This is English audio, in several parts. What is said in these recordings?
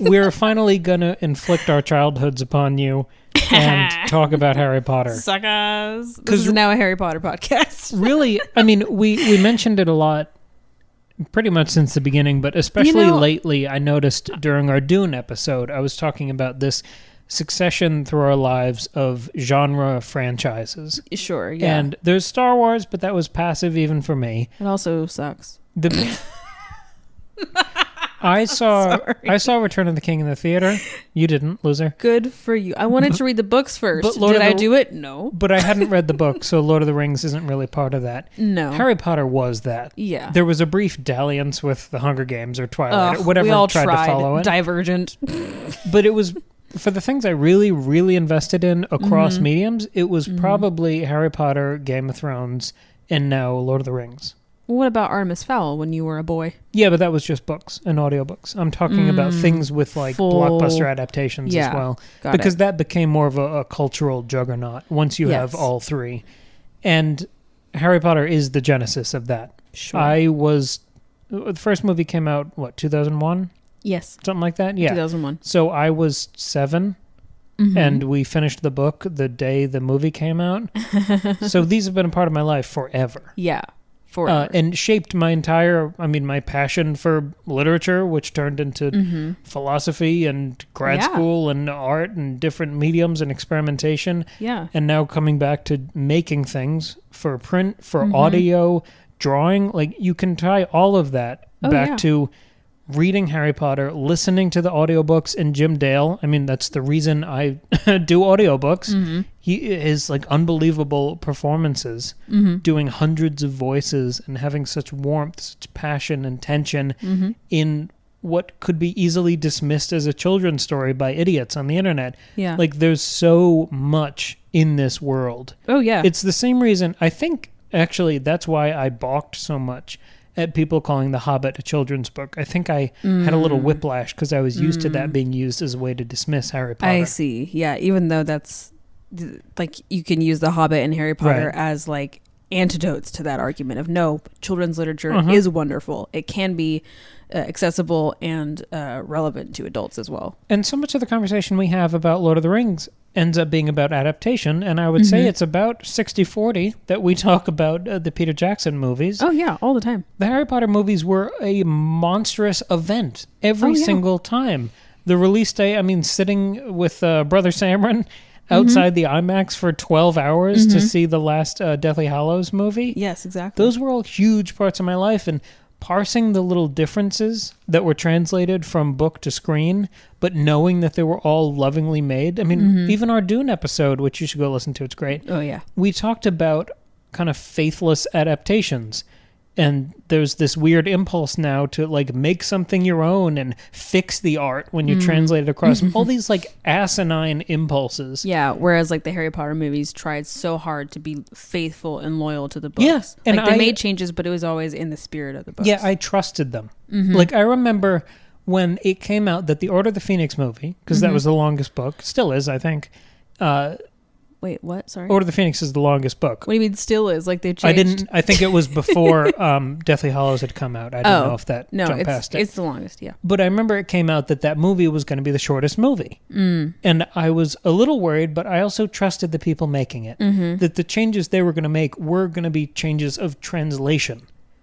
we're finally going to inflict our childhoods upon you and talk about Harry Potter. Suckers. This is now a Harry Potter podcast. Really, I mean, we mentioned it a lot pretty much since the beginning, but especially lately, I noticed during our Dune episode, I was talking about this succession through our lives of genre franchises. Sure, yeah. And there's Star Wars, but that was passive even for me. It also sucks. I saw Return of the King in the theater. You didn't, loser. Good for you. I wanted to read the books first. Did I do it? No. But I hadn't read the book, so Lord of the Rings isn't really part of that. No. Harry Potter was that. Yeah. There was a brief dalliance with the Hunger Games or Twilight or whatever we all tried to follow it. Divergent. But it was, for the things I really, really invested in across mediums, it was probably Harry Potter, Game of Thrones, and now Lord of the Rings. What about Artemis Fowl when you were a boy? Yeah, but that was just books and audiobooks. I'm talking about things with like blockbuster adaptations as well. Because that became more of a cultural juggernaut once you have all three. And Harry Potter is the genesis of that. Sure. The first movie came out, 2001? Yes. Something like that? Yeah. 2001. So I was 7, and we finished the book the day the movie came out. So these have been a part of my life forever. Yeah. And shaped my my passion for literature, which turned into philosophy and grad school and art and different mediums and experimentation. Yeah. And now coming back to making things for print, for audio, drawing. Like, you can tie all of that back to reading Harry Potter, listening to the audiobooks, and Jim Dale. I mean, that's the reason I do audiobooks. He is like unbelievable performances, doing hundreds of voices and having such warmth, such passion and tension in what could be easily dismissed as a children's story by idiots on the internet. Yeah. Like, there's so much in this world. Oh, yeah. It's the same reason, I think, actually, that's why I balked so much at people calling The Hobbit a children's book. I think I had a little whiplash because I was used to that being used as a way to dismiss Harry Potter. I see. Yeah, even though that's like, you can use The Hobbit and Harry Potter as like antidotes to that argument of no, children's literature is wonderful. It can be accessible and relevant to adults as well. And so much of the conversation we have about Lord of the Rings ends up being about adaptation, and I would say it's about 60-40 that we talk about the Peter Jackson movies. Oh yeah, all the time. The Harry Potter movies were a monstrous event every single time. The release day, I mean, sitting with Brother Samron outside the IMAX for 12 hours to see the last Deathly Hallows movie. Yes, exactly. Those were all huge parts of my life, and parsing the little differences that were translated from book to screen, but knowing that they were all lovingly made. I mean, even our Dune episode, which you should go listen to, it's great. Oh, yeah. We talked about kind of faithless adaptations. And there's this weird impulse now to like make something your own and fix the art when you translate it across. All these like asinine impulses. Yeah, whereas like the Harry Potter movies tried so hard to be faithful and loyal to the books. Yes, and like, they made changes, but it was always in the spirit of the books. Yeah, I trusted them. Like, I remember when it came out that the Order of the Phoenix movie, because that was the longest book, still is, I think. Wait, what? Sorry? Order of the Phoenix is the longest book. What do you mean still is? Like, they changed? I think it was before Deathly Hallows had come out. I don't know if that jumped past it. It's the longest, yeah. But I remember it came out that movie was going to be the shortest movie. And I was a little worried, but I also trusted the people making it. That the changes they were going to make were going to be changes of translation.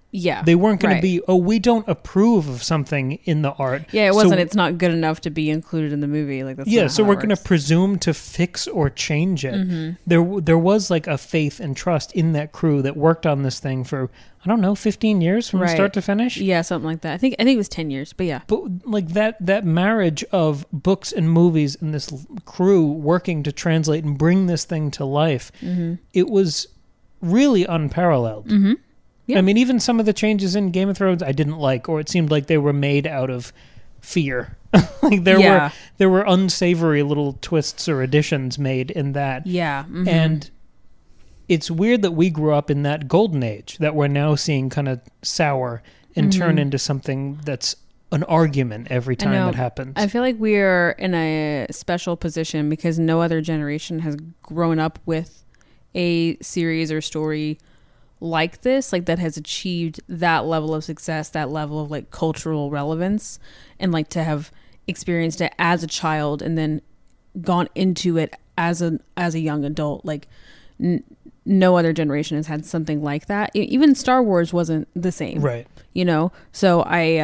Yeah. They weren't going to be, we don't approve of something in the art. Yeah, it wasn't, it's not good enough to be included in the movie. Like, that's not so how we're it going to presume to fix or change it. There was like a faith and trust in that crew that worked on this thing for, I don't know, 15 years from start to finish? Yeah, something like that. I think it was 10 years, but yeah. But like that marriage of books and movies and this crew working to translate and bring this thing to life, it was really unparalleled. Yeah. I mean, even some of the changes in Game of Thrones I didn't like, or it seemed like they were made out of fear. Like there were unsavory little twists or additions made in that. Yeah. And it's weird that we grew up in that golden age that we're now seeing kind of sour and turn into something that's an argument every time it happens. I feel like we're in a special position because no other generation has grown up with a series or story like this, like that has achieved that level of success, that level of like cultural relevance, and like to have experienced it as a child and then gone into it as a young adult. Like no other generation has had something like that. Even Star Wars wasn't the same, right? You know, so I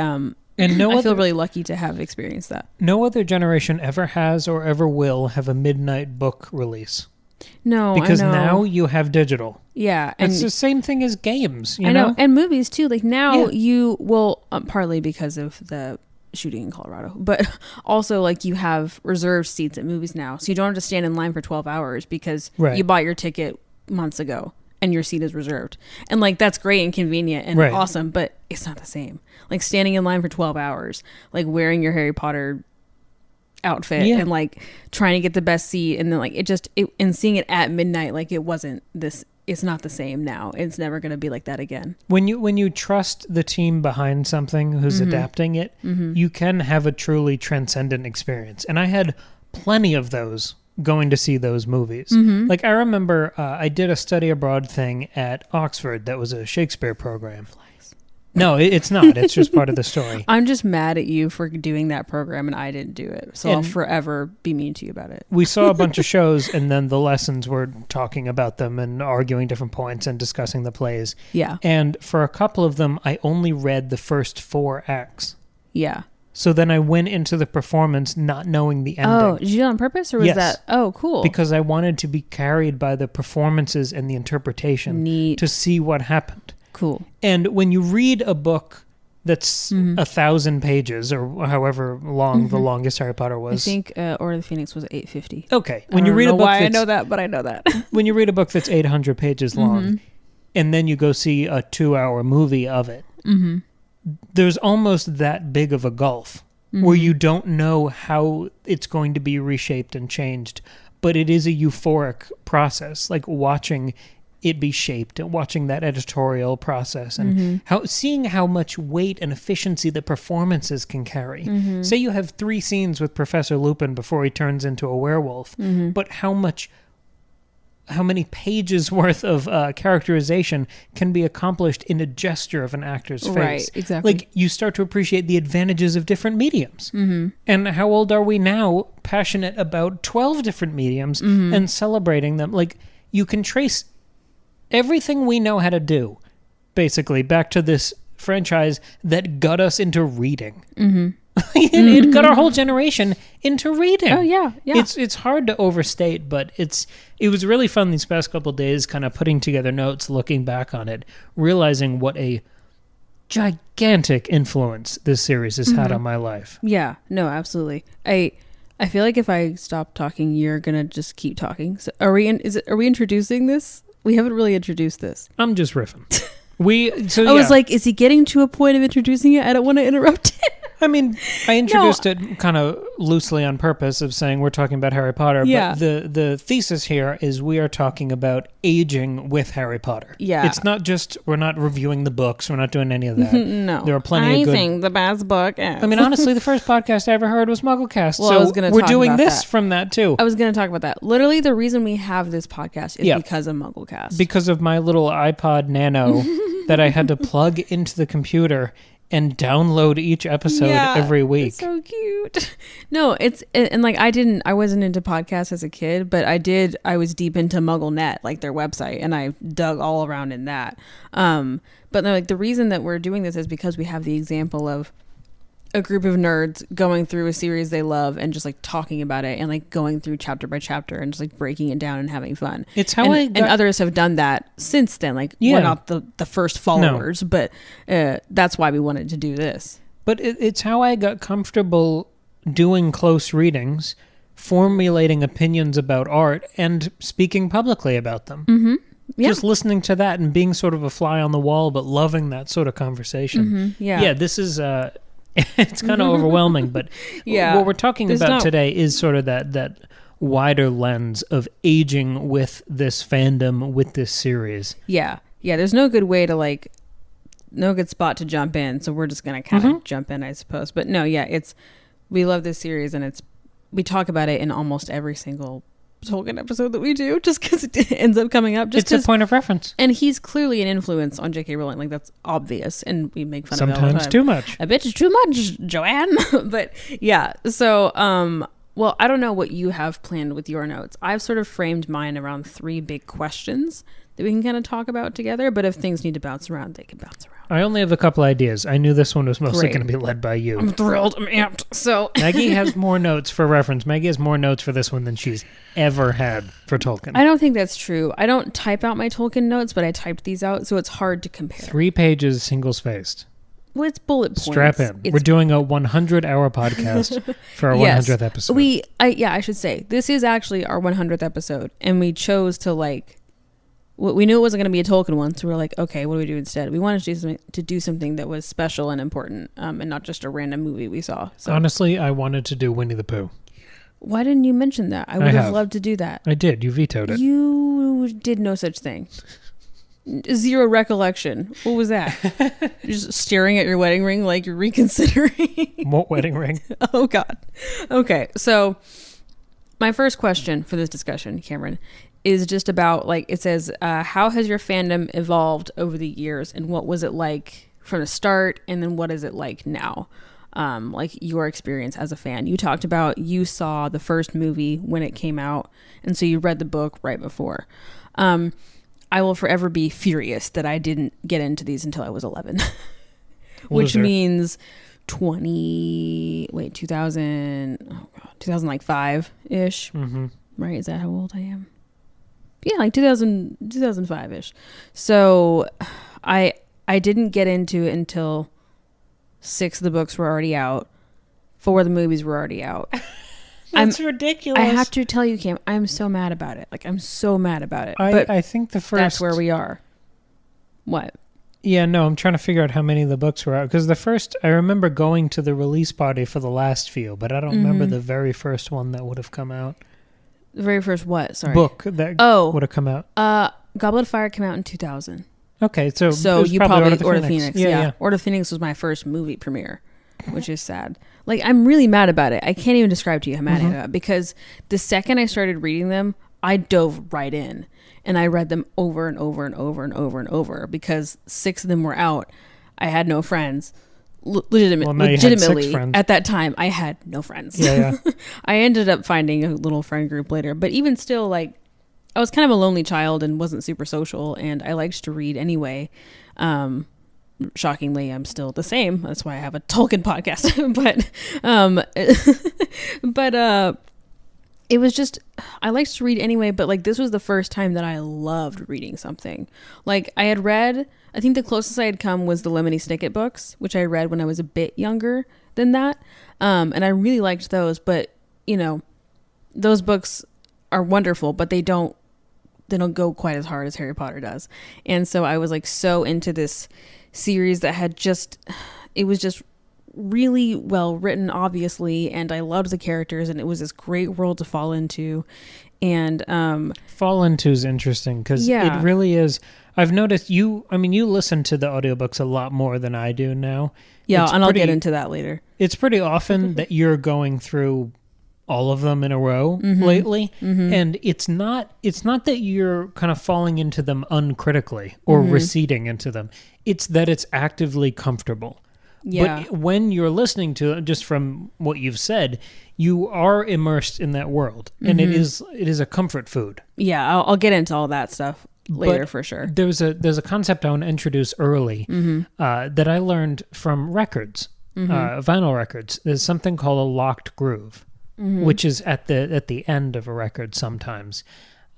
feel really lucky to have experienced that. No other generation ever has or ever will have a midnight book release. No, because I know. Now you have digital. Yeah, and it's the same thing as games. I know, and movies too. Like now you will partly because of the shooting in Colorado, but also like you have reserved seats at movies now, so you don't have to stand in line for 12 hours because you bought your ticket months ago and your seat is reserved. And like that's great and convenient and awesome, but it's not the same. Like standing in line for 12 hours, like wearing your Harry Potter outfit and like trying to get the best seat, and then like and seeing it at midnight, like it wasn't this. It's not the same now. It's never going to be like that again. When you trust the team behind something who's adapting it, you can have a truly transcendent experience. And I had plenty of those going to see those movies. Like I remember I did a study abroad thing at Oxford that was a Shakespeare program. No, it's not. It's just part of the story. I'm just mad at you for doing that program and I didn't do it. So I'll forever be mean to you about it. We saw a bunch of shows and then the lessons were talking about them and arguing different points and discussing the plays. Yeah. And for a couple of them, I only read the first 4 acts. Yeah. So then I went into the performance not knowing the ending. Oh, did you do that on purpose or was that? Oh, cool. Because I wanted to be carried by the performances and the interpretation to see what happened. Cool. And when you read a book that's 1,000 pages or however long the longest Harry Potter was. I think Order of the Phoenix was 850. Okay. When you read a book I know that, but I know that. When you read a book that's 800 pages long and then you go see a 2-hour movie of it, there's almost that big of a gulf where you don't know how it's going to be reshaped and changed, but it is a euphoric process, like watching it be shaped and watching that editorial process and seeing how much weight and efficiency the performances can carry. Say you have 3 scenes with Professor Lupin before he turns into a werewolf, but how many pages worth of characterization can be accomplished in a gesture of an actor's face. Right, exactly. Like you start to appreciate the advantages of different mediums. And how old are we now, passionate about 12 different mediums and celebrating them? Like you can trace everything we know how to do, basically, back to this franchise that got us into reading. It got our whole generation into reading. Oh, yeah. It's hard to overstate, but it was really fun these past couple of days kind of putting together notes, looking back on it, realizing what a gigantic influence this series has had on my life. Yeah, no, absolutely. I feel like if I stop talking, you're going to just keep talking. So are we introducing this? We haven't really introduced this. I'm just riffing. I was like, is he getting to a point of introducing it? I don't want to interrupt it. I mean, I introduced it kind of loosely on purpose of saying we're talking about Harry Potter, but the thesis here is we are talking about aging with Harry Potter. Yeah. It's not just, we're not reviewing the books, we're not doing any of that. No. There are plenty of good... I think the best book is... I mean, honestly, the first podcast I ever heard was Mugglecast, well, so we're doing this from that too. I was going to talk about that. Literally, the reason we have this podcast is because of Mugglecast. Because of my little iPod Nano that I had to plug into the computer and download each episode every week. It's so cute. No, and like I wasn't into podcasts as a kid, but I was deep into MuggleNet, like their website, and I dug all around in that. But like the reason that we're doing this is because we have the example of a group of nerds going through a series they love and just like talking about it and like going through chapter by chapter and just like breaking it down and having fun. It's how and others have done that since then. Like we're not the first followers, but that's why we wanted to do this. But it's how I got comfortable doing close readings, formulating opinions about art, and speaking publicly about them. Yeah. Just listening to that and being sort of a fly on the wall, but loving that sort of conversation. Yeah, this is... it's kind of overwhelming, but what we're talking about today is sort of that wider lens of aging with this fandom, with this series. Yeah. There's no good way to no good spot to jump in, so we're just gonna kind of jump in, I suppose. But no, we love this series, and we talk about it in almost every single Tolkien episode that we do, just because it ends up coming up. It's a point of reference. And he's clearly an influence on J.K. Rowling. Like, that's obvious. And we make fun sometimes of it all the time. Too much. A bit too much, Joanne. But yeah, so, well, I don't know what you have planned with your notes. I've sort of framed mine around 3 big questions that we can kind of talk about together. But if things need to bounce around, they can bounce around. I only have a couple ideas. I knew this one was mostly going to be led by you. I'm thrilled. I'm amped. So Maggie has more notes for reference. Maggie has more notes for this one than she's ever had for Tolkien. I don't think that's true. I don't type out my Tolkien notes, but I typed these out, so it's hard to compare. 3 pages, single-spaced. Well, it's bullet points. Strap in. We're doing a 100-hour podcast for our 100th episode. I should say, this is actually our 100th episode, and we chose to, like, we knew it wasn't going to be a Tolkien one, so we were like, okay, what do we do instead? We wanted to do something that was special and important, and not just a random movie we saw. So. Honestly, I wanted to do Winnie the Pooh. Why didn't you mention that? I would have loved to do that. I did. You vetoed it. You did no such thing. Zero recollection. What was that? You're just staring at your wedding ring like you're reconsidering. What wedding ring? Oh, God. Okay, so my first question for this discussion, Cameron, is just about, like, it says, how has your fandom evolved over the years, and what was it like from the start, and then what is it like now? Like, your experience as a fan. You talked about you saw the first movie when it came out, and so you read the book right before. I will forever be furious that I didn't get into these until I was 11. Which means 2005-ish. Mm-hmm. Right? Is that how old I am? Yeah, like 2005-ish. So I didn't get into it until 6 of the books were already out. 4 of the movies were already out. That's ridiculous. I have to tell you, Cam, I'm so mad about it. Like, I'm so mad about it. I think the first... That's where we are. What? Yeah, no, I'm trying to figure out how many of the books were out. Because the first... I remember going to the release party for the last few, but I don't remember the very first one that would have come out. The very first what? Sorry. Book that would have come out. Goblet of Fire came out in 2000. Okay, so you probably Order of the Phoenix. Phoenix. Yeah. Order of the Phoenix was my first movie premiere, which is sad. Like, I'm really mad about it. I can't even describe to you how mad I am about it, because the second I started reading them, I dove right in, and I read them over and over and over and over and over, because 6 of them were out. I had no friends. Legitimately, at that time, I had no friends. Yeah. I ended up finding a little friend group later, but even still, like, I was kind of a lonely child and wasn't super social, and I liked to read anyway. Shockingly, I'm still the same. That's why I have a Tolkien podcast. but it was just, I liked to read anyway, but, like, this was the first time that I loved reading something. Like, I had read, I think the closest I had come was the Lemony Snicket books, which I read when I was a bit younger than that. And I really liked those, but, you know, those books are wonderful, but they don't go quite as hard as Harry Potter does. And so I was, like, so into this series that had it was just really well written, obviously, and I loved the characters, and it was this great world to fall into. And fall into is interesting, because it really is. I've noticed you listen to the audiobooks a lot more than I do now. Yeah, and I'll get into that later. It's pretty often that you're going through all of them in a row lately, and it's not that you're kind of falling into them uncritically or receding into them. It's that it's actively comfortable. Yeah. But when you're listening to it, just from what you've said, you are immersed in that world, and it is a comfort food. Yeah, I'll get into all that stuff later, for sure. There's a concept I want to introduce early that I learned from records, vinyl records. There's something called a locked groove, which is at the end of a record sometimes.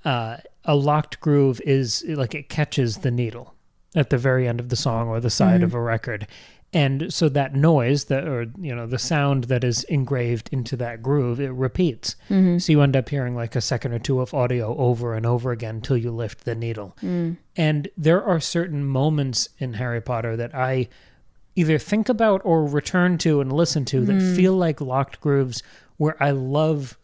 A locked groove is like it catches the needle at the very end of the song or the side of a record. And so that noise, the sound that is engraved into that groove, it repeats. So you end up hearing like a second or two of audio over and over again till you lift the needle. And there are certain moments in Harry Potter that I either think about or return to and listen to that feel like locked grooves, where I love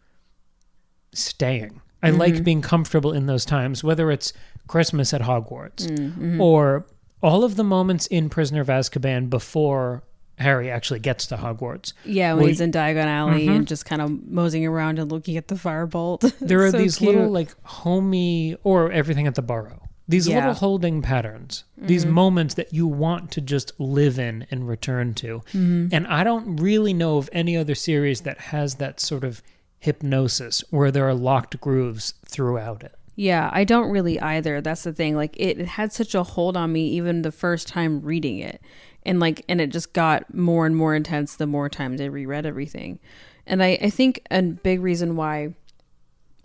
staying. I like being comfortable in those times, whether it's Christmas at Hogwarts or all of the moments in Prisoner of Azkaban before Harry actually gets to Hogwarts. Yeah, when he's in Diagon Alley and just kind of moseying around and looking at the firebolt. There are these cute little like homey, or everything at the Burrow. These little holding patterns, these moments that you want to just live in and return to. And I don't really know of any other series that has that sort of hypnosis where there are locked grooves throughout it. Yeah, I don't really either. That's the thing. Like it had such a hold on me even the first time reading it. And it just got more and more intense the more times I reread everything. And I think a big reason why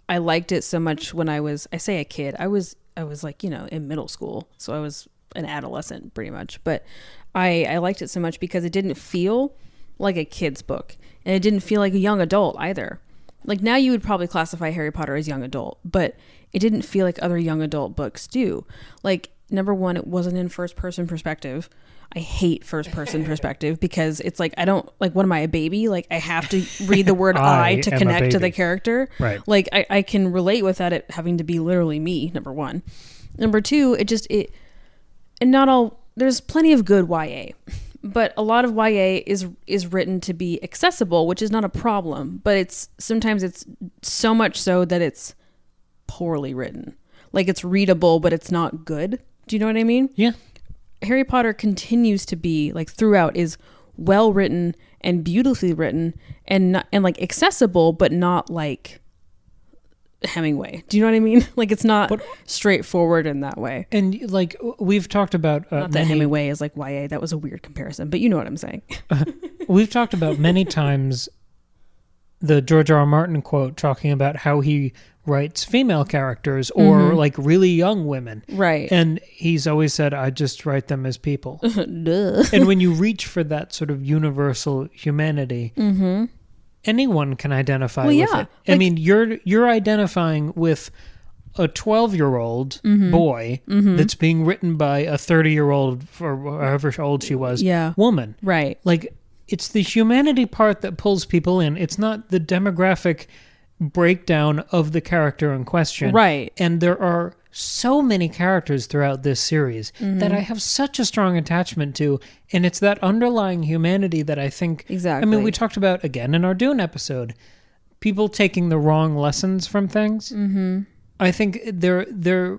I liked it so much when I say a kid, I was like, in middle school. So I was an adolescent pretty much. But I liked it so much because it didn't feel like a kid's book. And it didn't feel like a young adult either. Like now you would probably classify Harry Potter as young adult, but it didn't feel like other young adult books do. Like, number one, it wasn't in first person perspective. I hate first person perspective because it's like, I don't like, what am I, a baby? Like I have to read the word I to connect to the character. Right. Like I can relate without it having to be literally me, number one. Number two, and not all, there's plenty of good YA, but a lot of YA is written to be accessible, which is not a problem, but sometimes it's so much so that it's poorly written. Like it's readable, but it's not good. Do you know what I mean? Yeah. Harry Potter continues to be like throughout is well written and beautifully written and like accessible, but not like Hemingway. Do you know what I mean? Like it's not straightforward in that way. And like we've talked about not that Hemingway is like YA. That was a weird comparison, but you know what I'm saying. We've talked about many times the George R. R. Martin quote talking about how he writes female characters or like really young women. Right. And he's always said, I just write them as people. And when you reach for that sort of universal humanity, anyone can identify with it. Like, I mean, you're identifying with a 12-year-old boy that's being written by a 30-year-old, or however old she was, woman. Right. Like, it's the humanity part that pulls people in. It's not the demographic breakdown of the character in question. Right. And there are so many characters throughout this series that I have such a strong attachment to, and it's that underlying humanity that I think... Exactly. I mean, we talked about, again, in our Dune episode, people taking the wrong lessons from things. I think there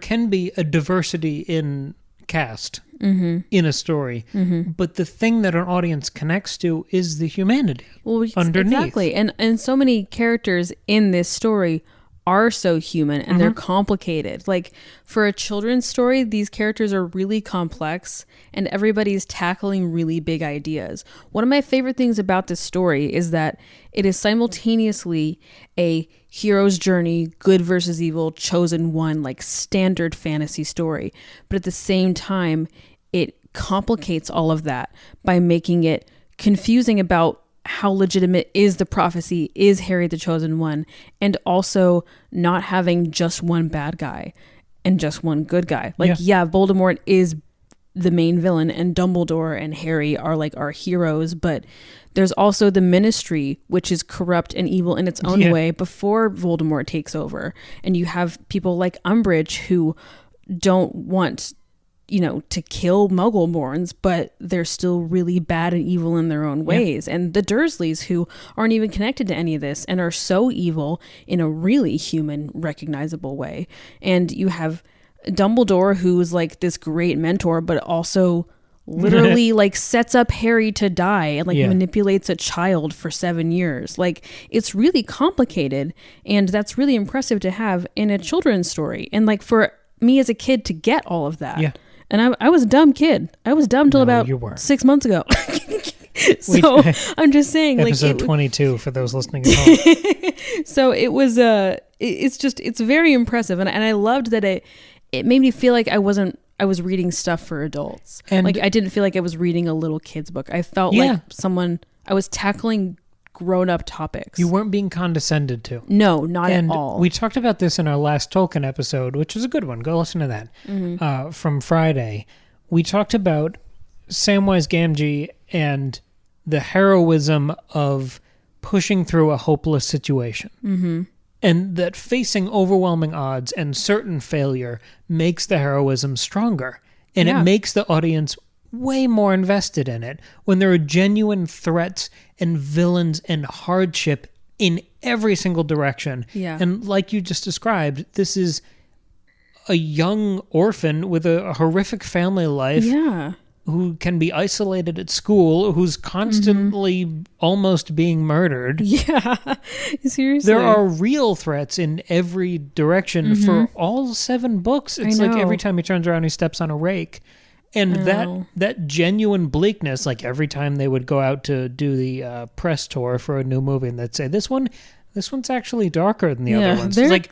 can be a diversity in cast in a story, but the thing that an audience connects to is the humanity underneath. Exactly. And so many characters in this story are so human and they're complicated. Like for a children's story, these characters are really complex and everybody's tackling really big ideas. One of my favorite things about this story is that it is simultaneously a hero's journey, good versus evil, chosen one, like standard fantasy story. But at the same time, it complicates all of that by making it confusing about how legitimate is the prophecy, is Harry the chosen one, and also not having just one bad guy and just one good guy. Like, yeah, Voldemort is the main villain and Dumbledore and Harry are like our heroes, but there's also the Ministry, which is corrupt and evil in its own way before Voldemort takes over. And you have people like Umbridge who don't want, to kill Muggleborns, but they're still really bad and evil in their own ways. And the Dursleys, who aren't even connected to any of this and are so evil in a really human, recognizable way. And you have Dumbledore, who's like this great mentor, but also literally like sets up Harry to die and like manipulates a child for 7 years. Like it's really complicated, and that's really impressive to have in a children's story. And like for me as a kid to get all of that. Yeah. And I was a dumb kid. I was dumb till about 6 months ago. So I'm just saying, episode 22 for those listening at home. So it was it's very impressive, and I loved that it made me feel like I was reading stuff for adults. And like I didn't feel like I was reading a little kid's book. I felt like I was tackling grown-up topics. You weren't being condescended to. No, not at all. We talked about this in our last Tolkien episode, which was a good one. Go listen to that from Friday. We talked about Samwise Gamgee and the heroism of pushing through a hopeless situation. And that facing overwhelming odds and certain failure makes the heroism stronger. And it makes the audience way more invested in it when there are genuine threats and villains and hardship in every single direction. Yeah. And like you just described, this is a young orphan with a horrific family life. Yeah. Who can be isolated at school, who's constantly almost being murdered. Yeah, seriously. There are real threats in every direction for all 7 books. It's like every time he turns around, he steps on a rake. And that genuine bleakness, like every time they would go out to do the press tour for a new movie, and they'd say, this one's actually darker than the other ones. Like,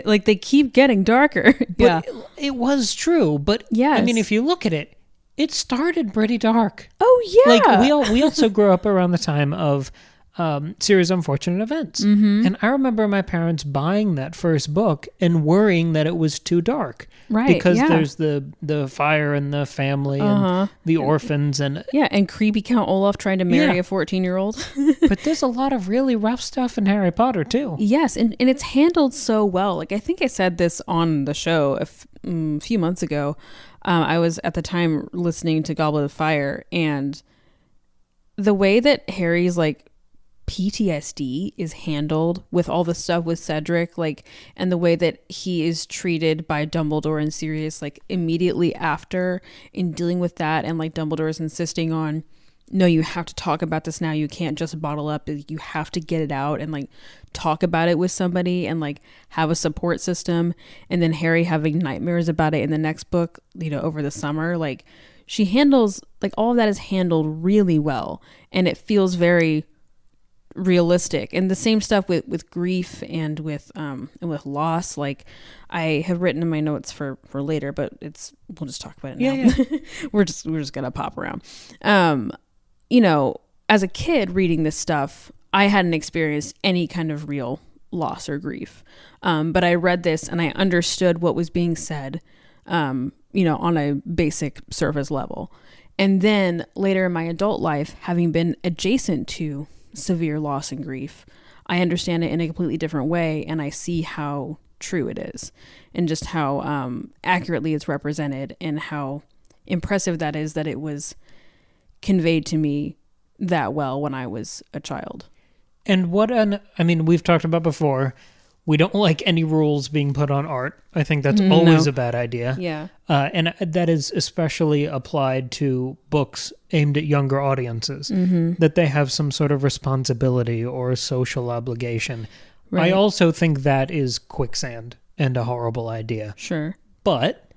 like they keep getting darker. But it was true. But yes. I mean, if you look at it, it started pretty dark. Oh yeah. Like we also grew up around the time of Series of Unfortunate Events. And I remember my parents buying that first book and worrying that it was too dark. Right. Because there's the fire and the family and the orphans and creepy Count Olaf trying to marry a 14-year-old. But there's a lot of really rough stuff in Harry Potter too. Yes, and it's handled so well. Like I think I said this on the show a few months ago. I was at the time listening to Goblet of Fire, and the way that Harry's like PTSD is handled with all the stuff with Cedric, like, and the way that he is treated by Dumbledore and Sirius, like immediately after in dealing with that, and like Dumbledore's insisting on, no, you have to talk about this now. You can't just bottle up. You have to get it out and like talk about it with somebody and like have a support system. And then Harry having nightmares about it in the next book, over the summer. Like she handles, like all of that is handled really well. And it feels very realistic. And the same stuff with grief and with loss. Like I have written in my notes for later, but we'll just talk about it now. Yeah. we're just gonna pop around. As a kid reading this stuff, I hadn't experienced any kind of real loss or grief. But I read this and I understood what was being said, on a basic surface level. And then later in my adult life, having been adjacent to severe loss and grief, I understand it in a completely different way. And I see how true it is and just how accurately it's represented and how impressive that is that it was conveyed to me that well when I was a child. And we've talked about before, we don't like any rules being put on art. I think that's always a bad idea. Yeah. And that is especially applied to books aimed at younger audiences, that they have some sort of responsibility or social obligation. Right. I also think that is quicksand and a horrible idea. Sure. But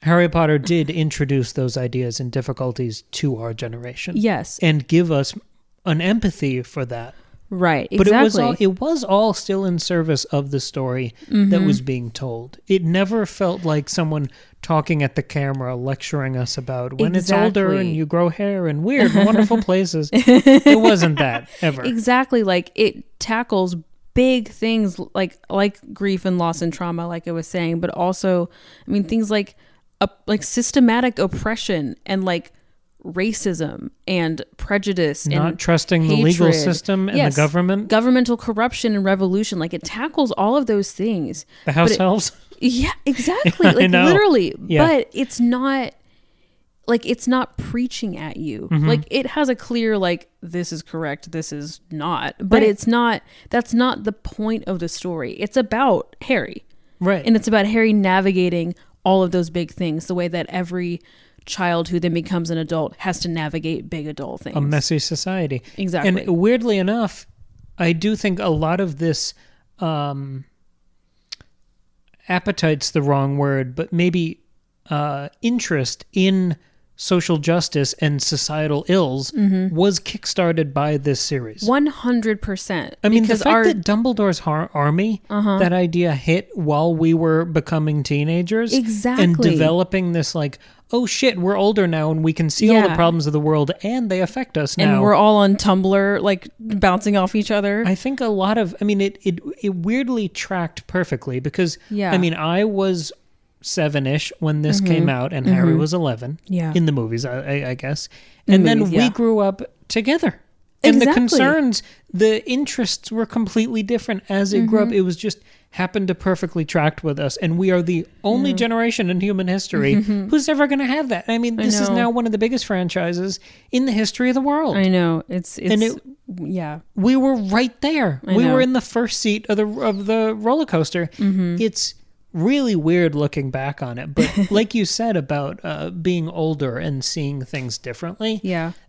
Harry Potter did introduce those ideas and difficulties to our generation. Yes. And give us an empathy for that. Right, exactly. But it was all still in service of the story that was being told. It never felt like someone talking at the camera lecturing us about when it's older and you grow hair in weird and wonderful places. It wasn't that, ever. Exactly. Like it tackles big things like grief and loss and trauma, like I was saying, but also, things like systematic oppression and like racism and prejudice and not trusting hatred. The legal system and the government, governmental corruption and revolution. Like it tackles all of those things. The house elves. Yeah, exactly. Like literally, but it's not preaching at you. Like it has a clear, like, this is correct, this is not, but it's not, that's not the point of the story. It's about Harry. Right. And it's about Harry navigating all of those big things, the way that every child who then becomes an adult has to navigate big adult things. A messy society. Exactly. And weirdly enough, I do think a lot of this appetite's the wrong word, but maybe interest in social justice and societal ills was kickstarted by this series. 100%. The fact that Dumbledore's army, that idea hit while we were becoming teenagers. Exactly. And developing this like, oh shit, we're older now and we can see all the problems of the world and they affect us now. And we're all on Tumblr, like bouncing off each other. I think a lot of, it weirdly tracked perfectly because, I was 7-ish when this came out and Harry was 11 in the movies, I guess. And then we grew up together. And the concerns, the interests were completely different as it grew up. It was just happened to perfectly track with us. And we are the only generation in human history who's ever going to have that. I mean, this is now one of the biggest franchises in the history of the world. I know. We were right there. We were in the first seat of the roller coaster. It's really weird looking back on it. But like you said about being older and seeing things differently,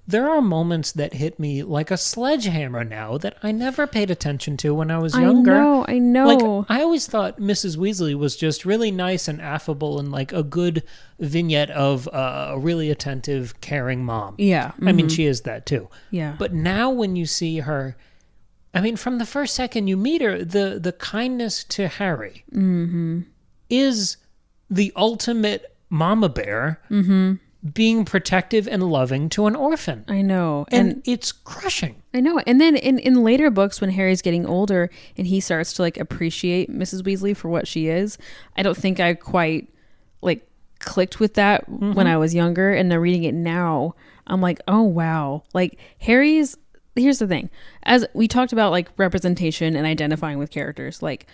there are moments that hit me like a sledgehammer now that I never paid attention to when I was younger. I know. Like, I always thought Mrs. Weasley was just really nice and affable and like a good vignette of a really attentive, caring mom. Yeah. I mean, she is that too. Yeah. But now when you see her, I mean, from the first second you meet her, the kindness to Harry is the ultimate mama bear being protective and loving to an orphan. I know. And it's crushing. I know. And then in later books, when Harry's getting older and he starts to like appreciate Mrs. Weasley for what she is, I don't think I quite like clicked with that when I was younger. And then reading it now, I'm like, oh, wow. Like here's the thing. As we talked about like representation and identifying with characters, like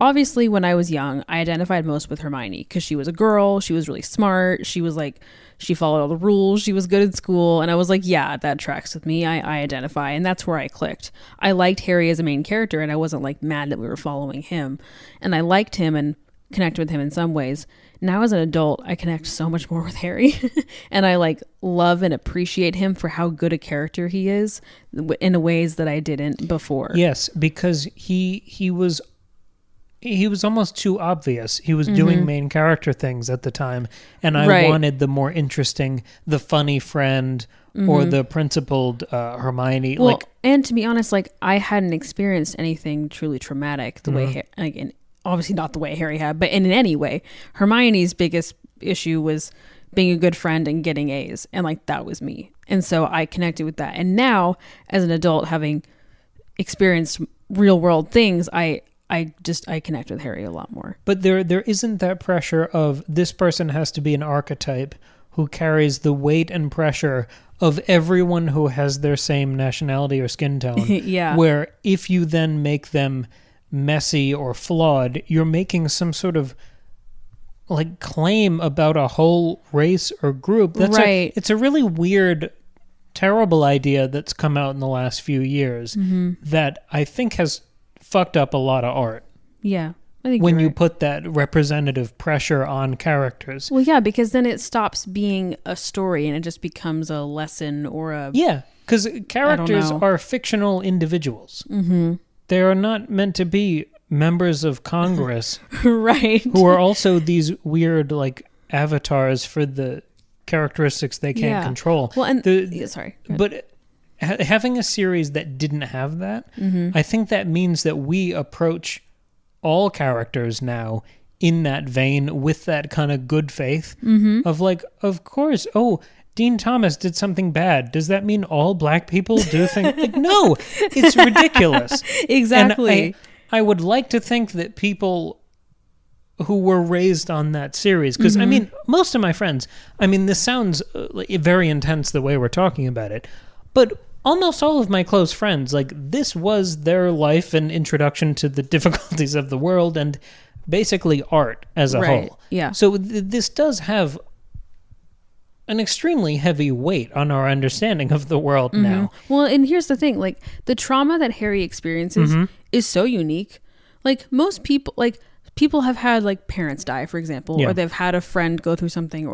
obviously when I was young, I identified most with Hermione because she was a girl. She was really smart. She was like, she followed all the rules. She was good at school. And I was like, yeah, that tracks with me. I identify. And that's where I clicked. I liked Harry as a main character and I wasn't like mad that we were following him. And I liked him and connected with him in some ways. Now as an adult, I connect so much more with Harry and I like love and appreciate him for how good a character he is in ways that I didn't before. Yes, because he was almost too obvious. He was doing main character things at the time. And I wanted the more interesting, the funny friend or the principled Hermione. Well, and to be honest, like I hadn't experienced anything truly traumatic the way, and obviously not the way Harry had, but in any way, Hermione's biggest issue was being a good friend and getting A's. And like, that was me. And so I connected with that. And now as an adult, having experienced real world things, I connect with Harry a lot more. But there isn't that pressure of this person has to be an archetype who carries the weight and pressure of everyone who has their same nationality or skin tone. Yeah. Where if you then make them messy or flawed, you're making some sort of like claim about a whole race or group. That's right. It's a really weird, terrible idea that's come out in the last few years that I think has fucked up a lot of art. Yeah. I think when you put that representative pressure on characters. Well, yeah, because then it stops being a story and it just becomes a lesson or a... Yeah, because characters are fictional individuals. They are not meant to be members of Congress. Right. Who are also these weird, like, avatars for the characteristics they can't control. Well, and... sorry. But... having a series that didn't have that, I think that means that we approach all characters now in that vein with that kind of good faith of like, of course, Dean Thomas did something bad. Does that mean all black people do things? Like, no, it's ridiculous. Exactly. And I would like to think that people who were raised on that series, because I mean, most of my friends, I mean, this sounds very intense the way we're talking about it, but almost all of my close friends, like, this was their life and introduction to the difficulties of the world and basically art as a whole. Yeah. So this does have an extremely heavy weight on our understanding of the world now. Well, and here's the thing, like, the trauma that Harry experiences is so unique. Like, most people, people have had, like, parents die, for example, or they've had a friend go through something,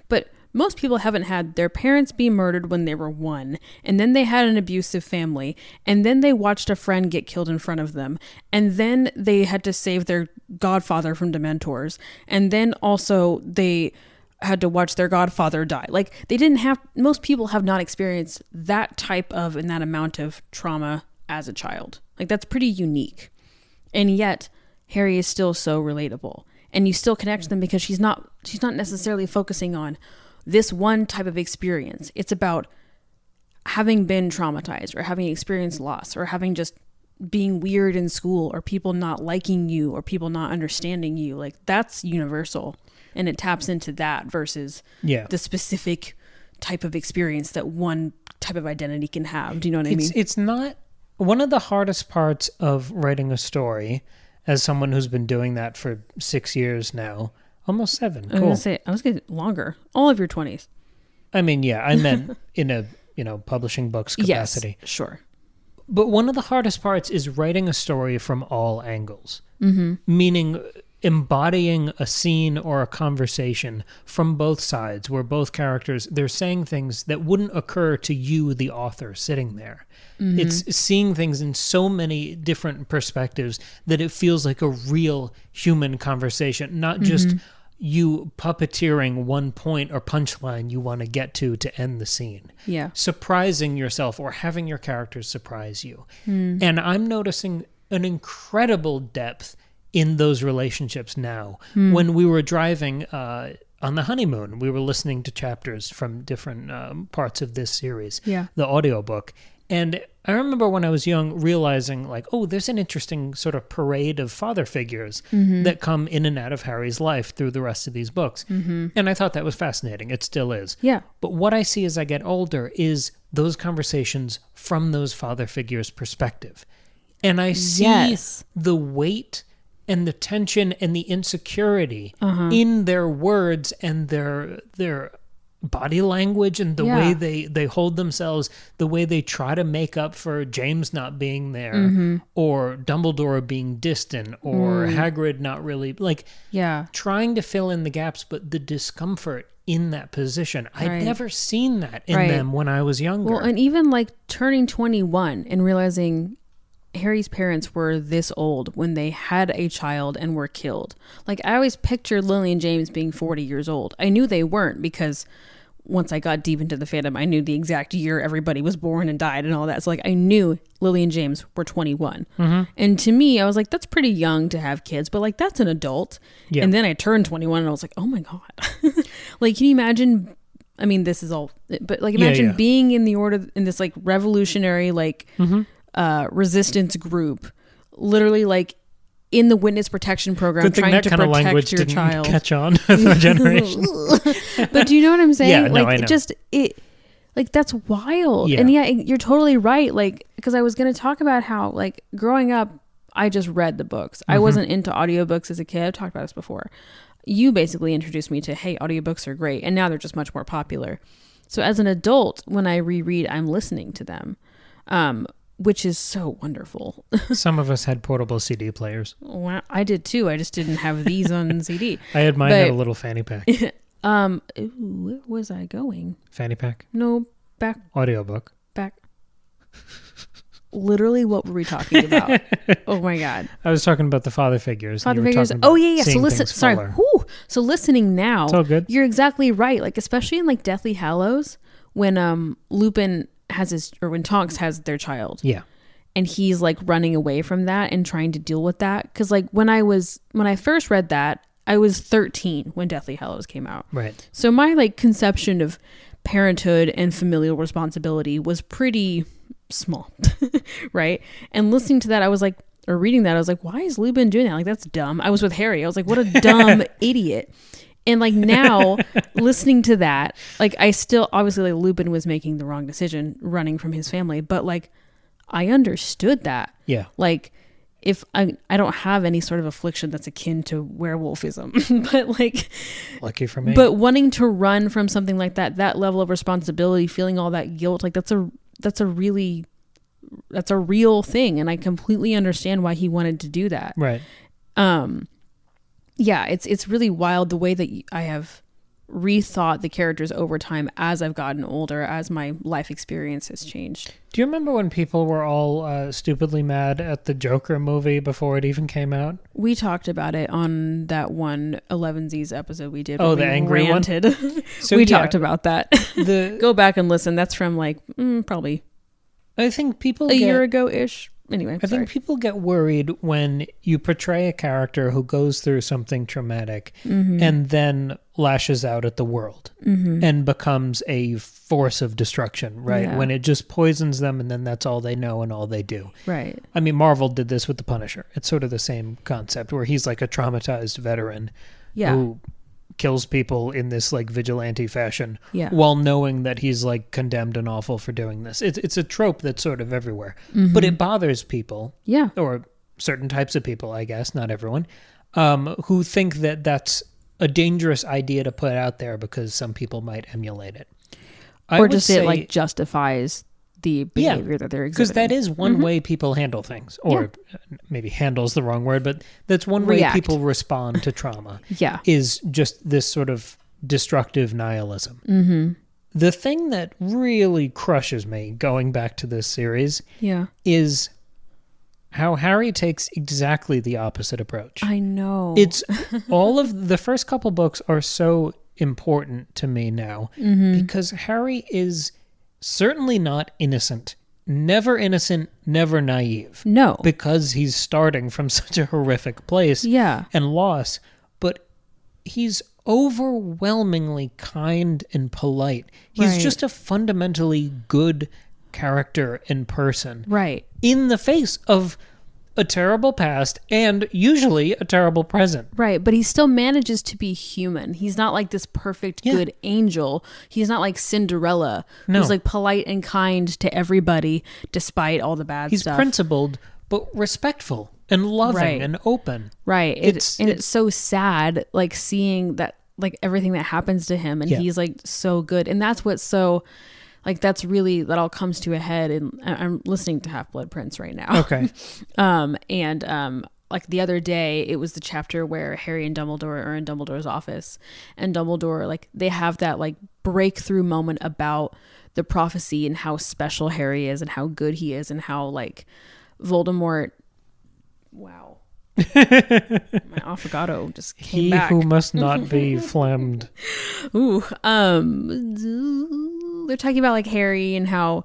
but most people haven't had their parents be murdered when they were 1, and then they had an abusive family, and then they watched a friend get killed in front of them, and then they had to save their godfather from Dementors, and then also they had to watch their godfather die. Like, most people have not experienced that type of and that amount of trauma as a child. Like, that's pretty unique. And yet, Harry is still so relatable. And you still connect to them because she's not necessarily focusing on this one type of experience. It's about having been traumatized or having experienced loss or having just being weird in school or people not liking you or people not understanding you. Like, that's universal, and it taps into that versus the specific type of experience that one type of identity can have. Do you know what I mean? It's not one of the hardest parts of writing a story, as someone who's been doing that for 6 years now, almost 7. Cool. I was going to say longer. All of your 20s. I mean, yeah, I meant in a, publishing books capacity. Yes, sure. But one of the hardest parts is writing a story from all angles, meaning embodying a scene or a conversation from both sides, where both characters, they're saying things that wouldn't occur to you, the author, sitting there. It's seeing things in so many different perspectives that it feels like a real human conversation, not just you puppeteering one point or punchline you want to get to end the scene. Yeah. Surprising yourself or having your characters surprise you. And I'm noticing an incredible depth in those relationships now. When we were driving on the honeymoon, we were listening to chapters from different parts of this series, the audiobook. And I remember when I was young realizing, like, oh, there's an interesting sort of parade of father figures that come in and out of Harry's life through the rest of these books. And I thought that was fascinating. It still is. Yeah. But what I see as I get older is those conversations from those father figures' perspective. And I see the weight and the tension and the insecurity in their words and their body language and the way they hold themselves, the way they try to make up for James not being there or Dumbledore being distant or Hagrid not really, trying to fill in the gaps, but the discomfort in that position. I'd never seen that in them when I was younger. Well, and even like turning 21 and realizing Harry's parents were this old when they had a child and were killed. Like, I always pictured Lily and James being 40 years old. I knew they weren't, because once I got deep into the fandom, I knew the exact year everybody was born and died and all that. So like, I knew Lily and James were 21. And to me, I was like, that's pretty young to have kids, but like, that's an adult. Yeah. And then I turned 21 and I was like, oh my God. Like, can you imagine? I mean, this is all, but like, imagine being in the order, in this like revolutionary, like, resistance group, literally like in the witness protection program, trying to protect your child. Catch on with our generation. But do you know what I'm saying? Yeah, like, I know. Like, that's wild. Yeah. And yeah, you're totally right. Like, because I was going to talk about how, like, growing up, I just read the books. I wasn't into audiobooks as a kid. I've talked about this before. You basically introduced me to, hey, audiobooks are great. And now they're just much more popular. So as an adult, when I reread, I'm listening to them. Which is so wonderful. Some of us had portable CD players. Well, I did too. I just didn't have these on CD. I had mine in a little fanny pack. Where was I going? Fanny pack? No, back. Audiobook. Back. Literally, what were we talking about? Oh my God. I was talking about the father figures. Father figures. Oh yeah. So listen. Sorry. Whew. So listening now. It's all good. You're exactly right. Like, especially in like Deathly Hallows, when Lupin has when Tonks has their child. Yeah. And he's like running away from that and trying to deal with that. Cause like when I first read that, I was 13 when Deathly Hallows came out. Right. So my like conception of parenthood and familial responsibility was pretty small. Right. And listening to that, I was like, or reading that, I was like, why is Lupin doing that? Like, that's dumb. I was with Harry. I was like, what a dumb idiot. And like now listening to that, like I still, obviously like Lupin was making the wrong decision running from his family, but like I understood that. Yeah. Like if I don't have any sort of affliction that's akin to werewolfism, but like, lucky for me, but wanting to run from something like that level of responsibility, feeling all that guilt, like that's a real thing. And I completely understand why he wanted to do that. Right. Yeah, it's really wild the way that I have rethought the characters over time as I've gotten older, as my life experience has changed. Do you remember when people were all stupidly mad at the Joker movie before it even came out? We talked about it on that one 11Z's episode we did. Oh, the angry ranted. One? So we talked about that. Go back and listen. That's from like probably I think people a year ago-ish. Anyway, I think people get worried when you portray a character who goes through something traumatic and then lashes out at the world and becomes a force of destruction, right? Yeah. When it just poisons them and then that's all they know and all they do. Right. I mean, Marvel did this with the Punisher. It's sort of the same concept where he's like a traumatized veteran who kills people in this like vigilante fashion, Yeah. while knowing that he's like condemned and awful for doing this. It's a trope that's sort of everywhere, Mm-hmm. but it bothers people. Yeah. Or certain types of people, I guess, not everyone, who think that that's a dangerous idea to put out there because some people might emulate it. Or just it like justifies the behavior that they're exhibiting. Because that is one way people handle things. Or maybe handle's the wrong word, but that's one way people respond to trauma. Is just this sort of destructive nihilism. Mm-hmm. The thing that really crushes me going back to this series is how Harry takes exactly the opposite approach. I know. It's all of the first couple books are so important to me now because Harry is certainly not innocent, never naive. No. Because he's starting from such a horrific place and loss, but he's overwhelmingly kind and polite. He's just a fundamentally good character and person. Right. In the face of a terrible past and usually a terrible present. Right, but he still manages to be human. He's not like this perfect good angel. He's not like Cinderella, who's like polite and kind to everybody despite all the bad stuff. He's principled, but respectful and loving and open. Right. It's so sad, like seeing that, like everything that happens to him, and he's like so good. And that's what's so, like, that's really, that all comes to a head. And I'm listening to Half-Blood Prince right now. Okay. Like the other day, it was the chapter where Harry and Dumbledore are in Dumbledore's office, and Dumbledore, like, they have that like breakthrough moment about the prophecy and how special Harry is and how good he is and how like Voldemort. Wow. My affogato just came back. He who must not be flammed. Ooh. They're talking about like Harry and how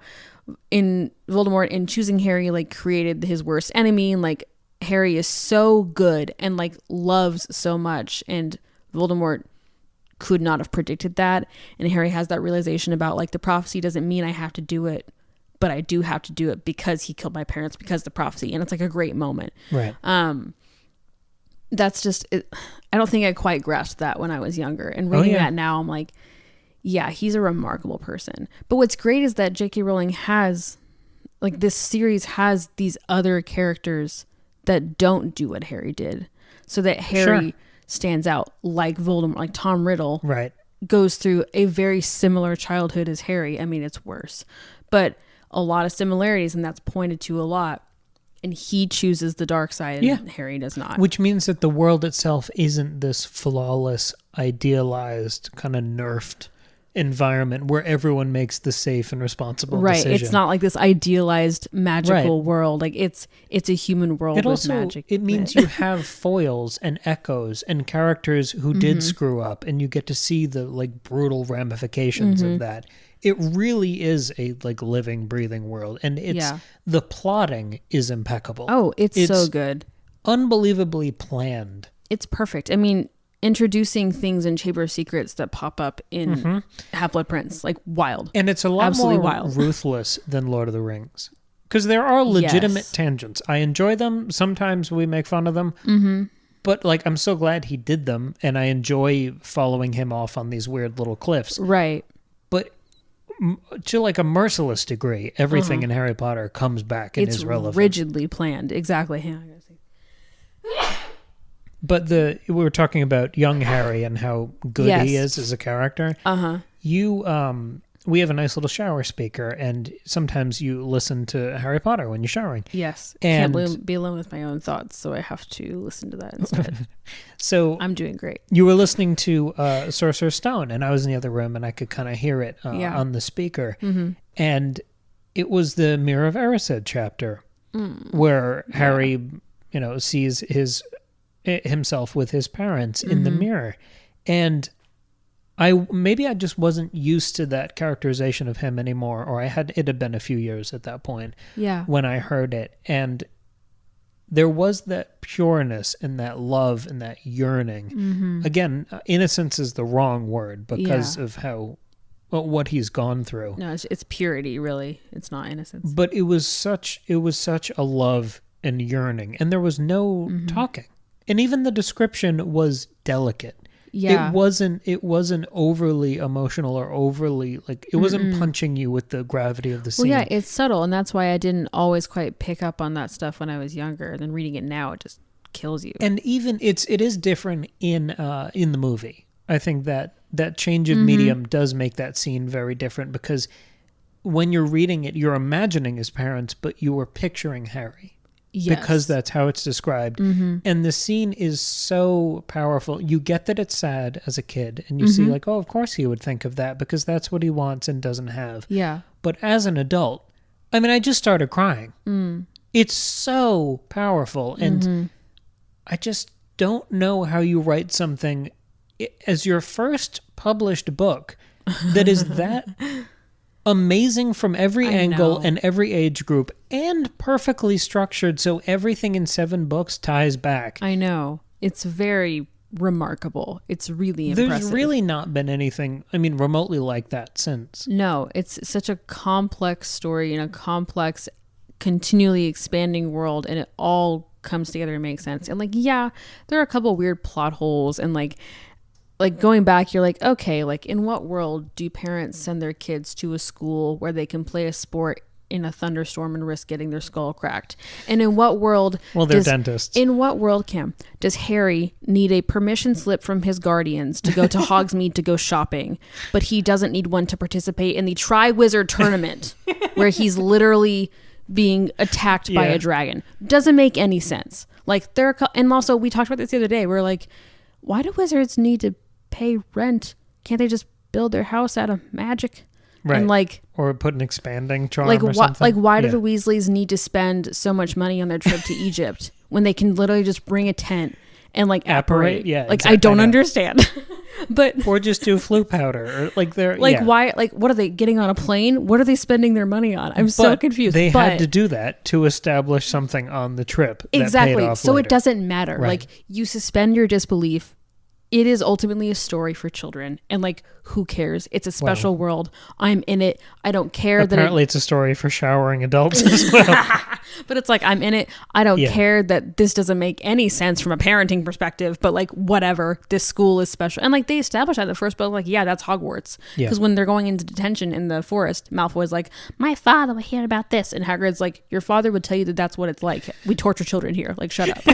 in Voldemort, in choosing Harry, like created his worst enemy, and like Harry is so good and like loves so much, and Voldemort could not have predicted that. And Harry has that realization about like the prophecy doesn't mean I have to do it, but I do have to do it because he killed my parents, because of the prophecy. And it's like a great moment. Right. That's just it. I don't think I quite grasped that when I was younger, and reading that now, I'm like, yeah, he's a remarkable person. But what's great is that J.K. Rowling has, like, this series has these other characters that don't do what Harry did, so that Harry stands out, like Voldemort, like Tom Riddle goes through a very similar childhood as Harry. I mean, it's worse, but a lot of similarities, and that's pointed to a lot. And he chooses the dark side, and Harry does not. Which means that the world itself isn't this flawless, idealized, kind of nerfed environment where everyone makes the safe and responsible decision. It's not like this idealized magical world. Like it's a human world with magic. It means you have foils and echoes and characters who did screw up, and you get to see the like brutal ramifications of that. It really is a like living, breathing world, and it's the plotting is impeccable. Oh, it's so good, unbelievably planned. It's perfect. I mean, introducing things in Chamber of Secrets that pop up in Half-Blood Prince, like wild, and it's a lot absolutely more wild. Ruthless than Lord of the Rings, because there are legitimate tangents. I enjoy them. Sometimes we make fun of them. But like, I'm so glad he did them, and I enjoy following him off on these weird little cliffs. Right. But to like a merciless degree, everything in Harry Potter comes back and is relevant. It's rigidly planned. Exactly. Hang on, I gotta see. But we were talking about young Harry and how good he is as a character. We have a nice little shower speaker, and sometimes you listen to Harry Potter when you're showering. Yes. I can't be alone with my own thoughts, so I have to listen to that instead. So I'm doing great. You were listening to Sorcerer's Stone, and I was in the other room, and I could kind of hear it on the speaker. And it was the Mirror of Erised chapter where Harry, sees himself with his parents in the mirror. And I just wasn't used to that characterization of him anymore, or it had been a few years at that point when I heard it. And there was that pureness and that love and that yearning. Again, innocence is the wrong word because of what he's gone through. No, it's purity, really. It's not innocence. But it was such a love and yearning, and there was no talking. And even the description was delicate. Yeah. It wasn't overly emotional or overly like it wasn't punching you with the gravity of the scene. Well, yeah, it's subtle, and that's why I didn't always quite pick up on that stuff when I was younger. And then reading it now, it just kills you. And even it is different in the movie. I think that change of medium does make that scene very different, because when you're reading it, you're imagining his parents, but you are picturing Harry. Yes. Because that's how it's described. And the scene is so powerful. You get that it's sad as a kid, and you see like, oh, of course he would think of that because that's what he wants and doesn't have. Yeah. But as an adult, I mean, I just started crying. It's so powerful. And I just don't know how you write something as your first published book that is that amazing from every angle and every age group and perfectly structured so everything in 7 books ties back. I know. It's very remarkable. It's really impressive. There's really not been anything, I mean, remotely like that since. No, it's such a complex story in a complex, continually expanding world, and it all comes together and makes sense. And like, yeah, there are a couple weird plot holes, and like going back, you're like, okay, like in what world do parents send their kids to a school where they can play a sport in a thunderstorm and risk getting their skull cracked? And in what world... Well, they're dentists. In what world, Cam, does Harry need a permission slip from his guardians to go to Hogsmeade to go shopping, but he doesn't need one to participate in the Triwizard Tournament where he's literally being attacked by a dragon? Doesn't make any sense. Like, and also, we talked about this the other day. We're like, why do wizards need to pay rent? Can't they just build their house out of magic? Right. And like, or put an expanding charm like or something. Like, why do the Weasleys need to spend so much money on their trip to Egypt when they can literally just bring a tent and like apparate? Yeah, like exactly. I don't understand. But or just do flu powder, or like they're like why? Like, what are they getting on a plane? What are they spending their money on? I'm so confused. They had to do that to establish something on the trip. Exactly. That paid off so later. It doesn't matter. Right. Like, you suspend your disbelief. It is ultimately a story for children, and like, who cares? It's a special world. I'm in it. I don't care. Apparently, it's a story for showering adults as well. But it's like, I'm in it. I don't care that this doesn't make any sense from a parenting perspective. But like, whatever. This school is special, and like they established that in the first book. Like, yeah, that's Hogwarts. Because when they're going into detention in the forest, Malfoy's like, my father will hear about this, and Hagrid's like, your father would tell you that that's what it's like. We torture children here. Like, shut up.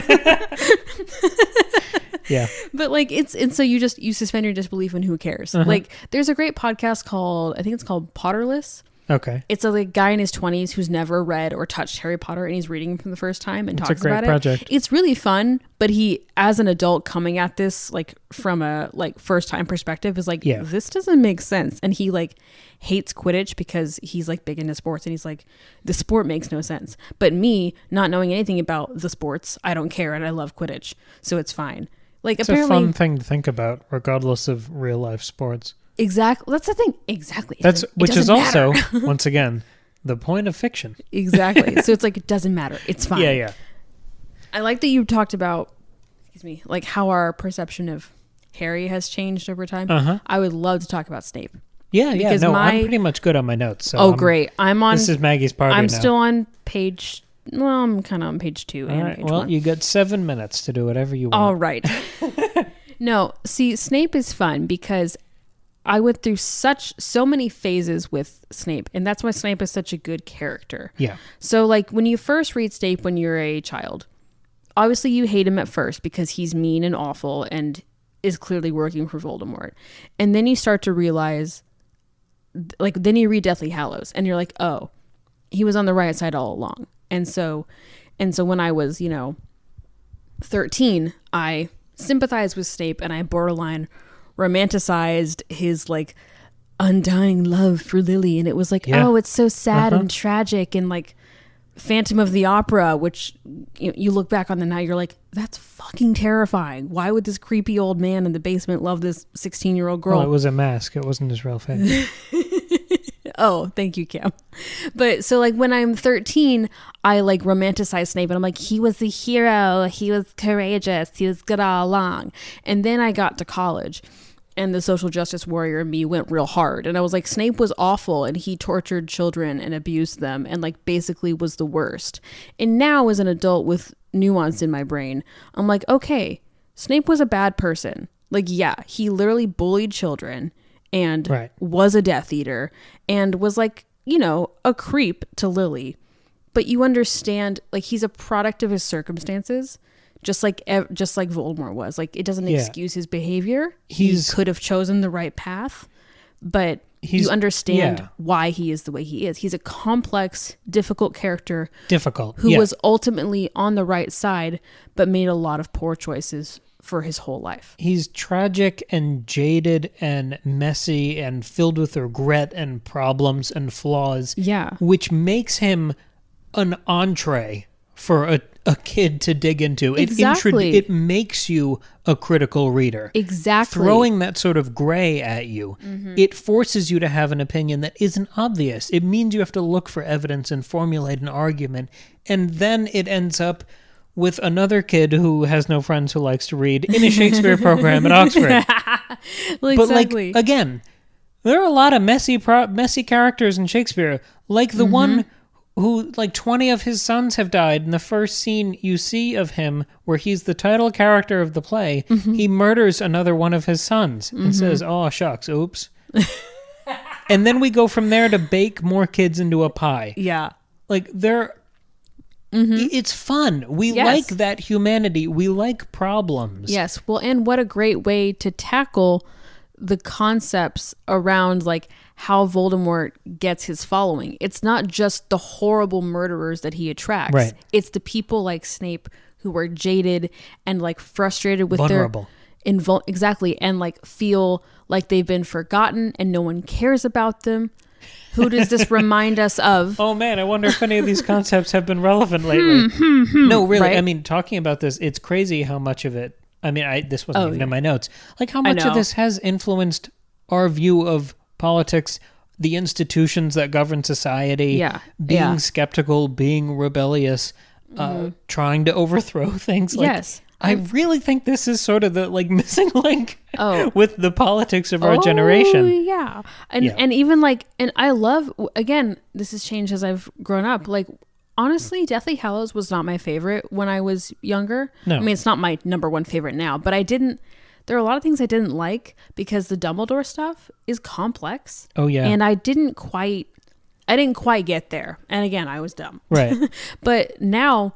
Yeah. But like, and so you suspend your disbelief, and who cares? Like, there's a great podcast called, I think it's called Potterless. Okay. It's a like, guy in his 20s who's never read or touched Harry Potter, and he's reading for the first time and talks about project. it. It's really fun, but he, as an adult coming at this like from a like first time perspective, is like, this doesn't make sense. And he like hates Quidditch because he's like big into sports, and he's like, the sport makes no sense. But me, not knowing anything about the sports, I don't care, and I love Quidditch, so it's fine. Like, it's apparently, a fun thing to think about, regardless of real life sports. Exactly. That's the thing. Exactly. Which is also, once again, the point of fiction. Exactly. So it's like, it doesn't matter. It's fine. Yeah. I like that you talked about, like how our perception of Harry has changed over time. I would love to talk about Snape. Yeah. No, I'm pretty much good on my notes. So great. This is Maggie's party now. I'm still on page... Well, I'm kind of on page 2. All right. Well, you got 7 minutes to do whatever you want. All right. No, see, Snape is fun because I went through so many phases with Snape, and that's why Snape is such a good character. Yeah. So, like, when you first read Snape when you're a child, obviously you hate him at first because he's mean and awful and is clearly working for Voldemort. And then you start to realize, like, then you read Deathly Hallows, and you're like, oh, he was on the right side all along. And so when I was, 13, I sympathized with Snape, and I borderline romanticized his like undying love for Lily. And it was like, oh, it's so sad and tragic, and like Phantom of the Opera, which you look back on the now, you're like, that's fucking terrifying. Why would this creepy old man in the basement love this 16-year-old girl? Well, it was a mask. It wasn't his real face. Oh, thank you, Cam. But so like when I'm 13, I like romanticize Snape, and I'm like, he was the hero. He was courageous. He was good all along. And then I got to college, and the social justice warrior in me went real hard. And I was like, Snape was awful, and he tortured children and abused them, and like basically was the worst. And now as an adult with nuance in my brain, I'm like, okay, Snape was a bad person. Like, yeah, he literally bullied children and Right. was a Death Eater and was like, you know, a creep to Lily. But you understand, like, he's a product of his circumstances, just like Voldemort was. Like, it doesn't excuse his behavior. He could have chosen the right path, but you understand why he is the way he is. He's a complex, difficult character. Who was ultimately on the right side, but made a lot of poor choices for his whole life. He's tragic and jaded and messy and filled with regret and problems and flaws. Yeah. Which makes him an entree for a kid to dig into. Exactly. It makes you a critical reader. Exactly. Throwing that sort of gray at you, it forces you to have an opinion that isn't obvious. It means you have to look for evidence and formulate an argument. And then it ends up with another kid who has no friends who likes to read in a Shakespeare program at Oxford. Well, but exactly. like, again, there are a lot of messy characters in Shakespeare. Like the one who, like, 20 of his sons have died. In the first scene you see of him, where he's the title character of the play, he murders another one of his sons and says, "Oh, shucks, oops." And then we go from there to bake more kids into a pie. Yeah. Like, it's fun. We like that humanity. We like problems. Yes. Well, and what a great way to tackle the concepts around, like, how Voldemort gets his following. It's not just the horrible murderers that he attracts. Right. It's the people like Snape who are jaded and, like, frustrated with vulnerable. Exactly. And, like, feel like they've been forgotten and no one cares about them. Who does this remind us of? Oh man, I wonder if any of these concepts have been relevant lately. No, really. Right? I mean, talking about this, it's crazy how much of it, I mean, this wasn't even in my notes. Like, how much of this has influenced our view of politics, the institutions that govern society, being skeptical, being rebellious, trying to overthrow things. Like, yes. I really think this is sort of the, like, missing link with the politics of our generation. Yeah. And even, like, and I love, again, this has changed as I've grown up. Like, honestly, Deathly Hallows was not my favorite when I was younger. No. I mean, it's not my number one favorite now, but there are a lot of things I didn't like because the Dumbledore stuff is complex. Oh, yeah. And I didn't quite get there. And again, I was dumb. Right. But now,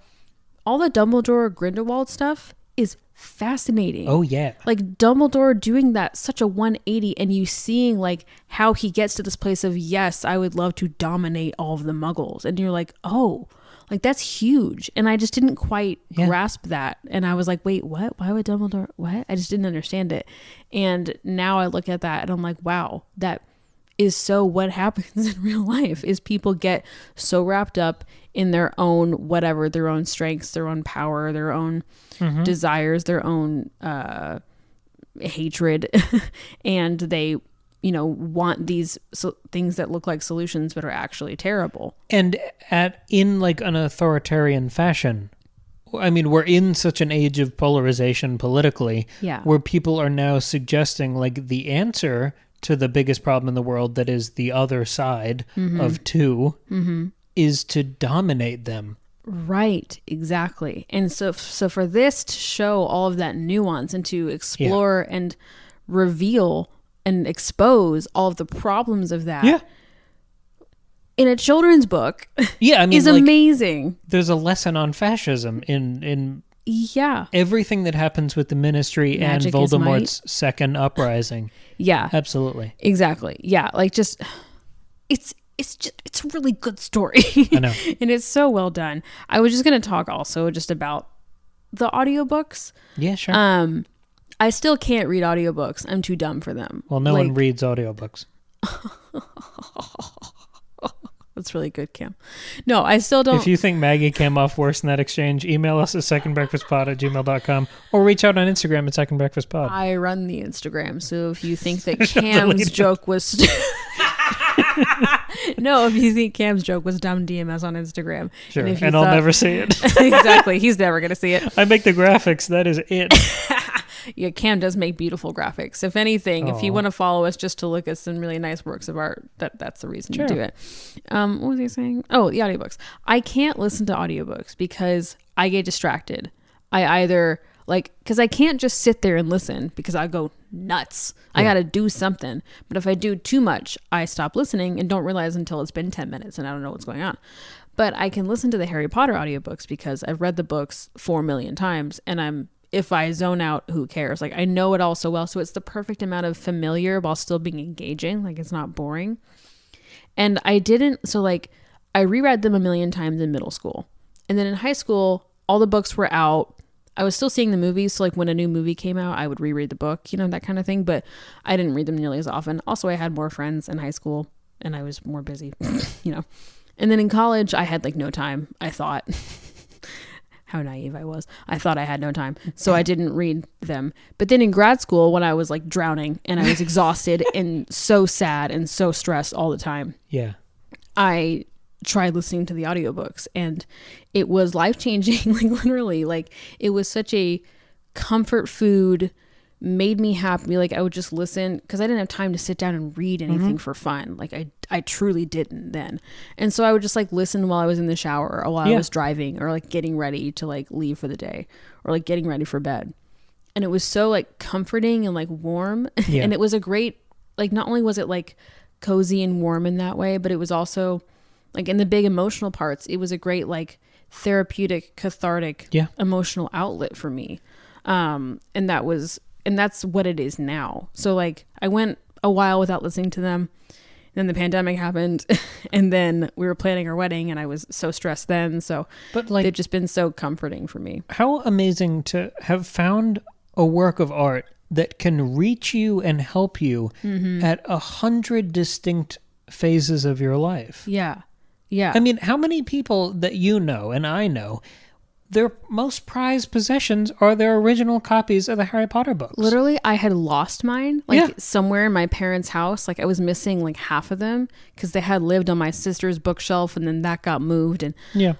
all the Dumbledore Grindelwald stuff is fascinating. Oh, yeah. Like, Dumbledore doing that, such a 180, and you seeing, like, how he gets to this place of, yes, I would love to dominate all of the Muggles. And you're like, oh, like, that's huge. And I just didn't quite grasp that. And I was like, wait, what? Why would Dumbledore, what? I just didn't understand it. And now I look at that and I'm like, wow, that is so what happens in real life, is people get so wrapped up in their own whatever, their own strengths, their own power, their own desires, their own hatred. And they, you know, want these things that look like solutions but are actually terrible. And in like an authoritarian fashion. I mean, we're in such an age of polarization politically, where people are now suggesting, like, the answer to the biggest problem in the world, that is the other side of two, is to dominate them. Right, exactly. And so for this to show all of that nuance and to explore and reveal and expose all of the problems of that in a children's book I mean, is amazing. There's a lesson on fascism in everything that happens with the Ministry Magic and Voldemort's second uprising. Yeah. Absolutely. Exactly. Yeah, like, just it's a really good story. I know. And it's so well done. I was just going to talk also just about the audiobooks. Yeah, sure. I still can't read audiobooks. I'm too dumb for them. Well, no one reads audiobooks. That's really good, Cam. No, I still don't. If you think Maggie came off worse in that exchange, email us at secondbreakfastpod@gmail.com or reach out on Instagram at secondbreakfastpod. I run the Instagram, so if you think that Cam's joke was... No, if you think Cam's joke was dumb, DM us on Instagram. Sure, and I'll never see it. Exactly, he's never going to see it. I make the graphics, that is it. Yeah, Cam does make beautiful graphics. If anything, if you want to follow us just to look at some really nice works of art, that's the reason to do it. What was he saying? Oh, the audiobooks. I can't listen to audiobooks because I get distracted. I either Like, because I can't just sit there and listen because I go nuts. I got to do something. But if I do too much, I stop listening and don't realize until it's been 10 minutes and I don't know what's going on. But I can listen to the Harry Potter audiobooks because I've read the books 4 million times, and if I zone out, who cares? Like, I know it all so well. So it's the perfect amount of familiar while still being engaging. Like, it's not boring. And I reread them 1 million times in middle school. And then in high school, all the books were out. I was still seeing the movies. So like when a new movie came out, I would reread the book, that kind of thing. But I didn't read them nearly as often. Also, I had more friends in high school and I was more busy, And then in college, I had like no time, I thought. How naive I was. I thought I had no time. So I didn't read them. But then in grad school, when I was like drowning and I was exhausted and so sad and so stressed all the time. Yeah. I tried listening to the audiobooks and it was life-changing. Like literally, like it was such a comfort food, made me happy. Like I would just listen because I didn't have time to sit down and read anything for fun. Like I truly didn't then. And so I would just like listen while I was in the shower or while I was driving or like getting ready to like leave for the day or like getting ready for bed. And it was so like comforting and like warm. Yeah. And it was a great, like not only was it like cozy and warm in that way, but it was also like in the big emotional parts, it was a great like therapeutic, cathartic, emotional outlet for me. And that's what it is now. So like I went a while without listening to them. Then the pandemic happened and then we were planning our wedding and I was so stressed then. So but like, they've just been so comforting for me. How amazing to have found a work of art that can reach you and help you at 100 distinct phases of your life. Yeah. Yeah. I mean, how many people that you know and I know, their most prized possessions are their original copies of the Harry Potter books. Literally, I had lost mine, somewhere in my parents' house. Like I was missing like half of them because they had lived on my sister's bookshelf and then that got moved. And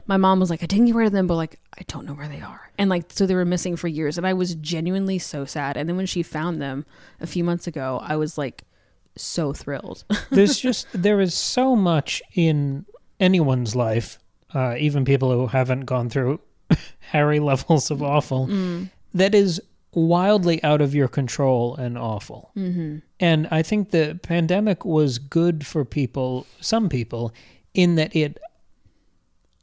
my mom was like, I didn't get rid of them, but like, I don't know where they are. And like, so they were missing for years. And I was genuinely so sad. And then when she found them a few months ago, I was like so thrilled. There is so much in anyone's life, even people who haven't gone through Harry levels of awful, that is wildly out of your control and awful. And I think the pandemic was good for some people, in that it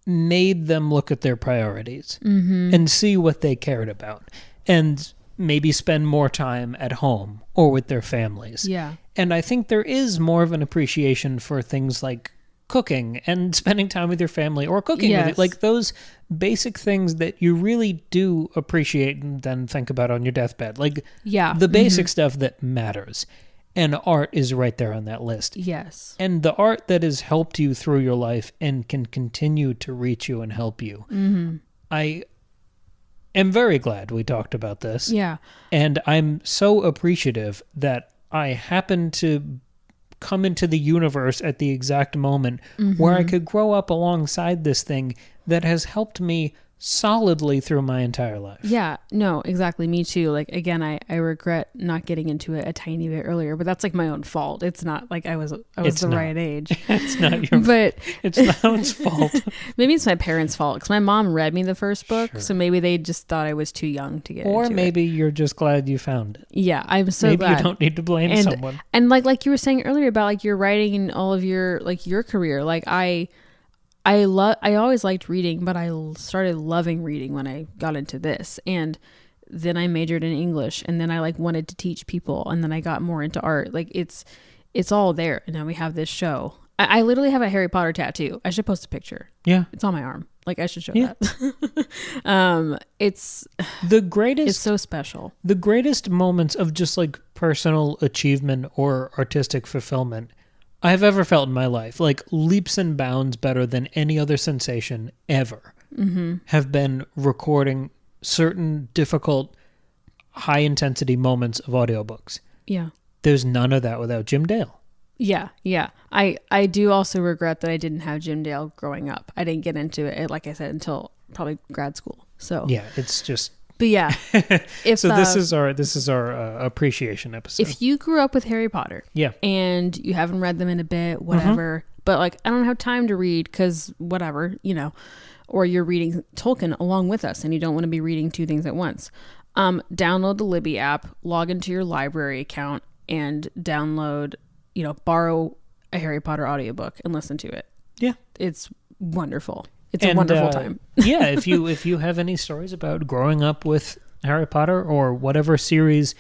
made them look at their priorities and see what they cared about and maybe spend more time at home or with their families. Yeah. And I think there is more of an appreciation for things like cooking and spending time with your family or cooking with it. Like those basic things that you really do appreciate and then think about on your deathbed. Like the basic stuff that matters. And art is right there on that list. Yes. And the art that has helped you through your life and can continue to reach you and help you. I am very glad we talked about this. Yeah. And I'm so appreciative that I happened to come into the universe at the exact moment where I could grow up alongside this thing that has helped me solidly through my entire life. Yeah, no, exactly. Me too. Like, again, I regret not getting into it a tiny bit earlier, but that's like my own fault. It's not like I was right age. It's not your but it's not its fault. Maybe it's my parents' fault because my mom read me the first book. Sure. So maybe they just thought I was too young to get into it. Or maybe you're just glad you found it. Yeah, I'm so glad. Maybe you don't need to blame someone. And like you were saying earlier about like your writing and all of your career, like I always liked reading, but I started loving reading when I got into this. And then I majored in English, and then I like wanted to teach people, and then I got more into art. Like it's all there. And now we have this show. I literally have a Harry Potter tattoo. I should post a picture. Yeah. It's on my arm. Like I should show that. It's the greatest. It's so special. The greatest moments of just like personal achievement or artistic fulfillment I've ever felt in my life, like leaps and bounds better than any other sensation ever, have been recording certain difficult, high-intensity moments of audiobooks. Yeah. There's none of that without Jim Dale. Yeah, yeah. I do also regret that I didn't have Jim Dale growing up. I didn't get into it, like I said, until probably grad school. So yeah, it's just... But yeah, this is our appreciation episode. If you grew up with Harry Potter, and you haven't read them in a bit, whatever, but like I don't have time to read because whatever, or you're reading Tolkien along with us, and you don't want to be reading two things at once. Download the Libby app, log into your library account, and download, borrow a Harry Potter audiobook and listen to it. Yeah. It's wonderful. It's a wonderful time. Yeah, if you have any stories about growing up with Harry Potter or whatever series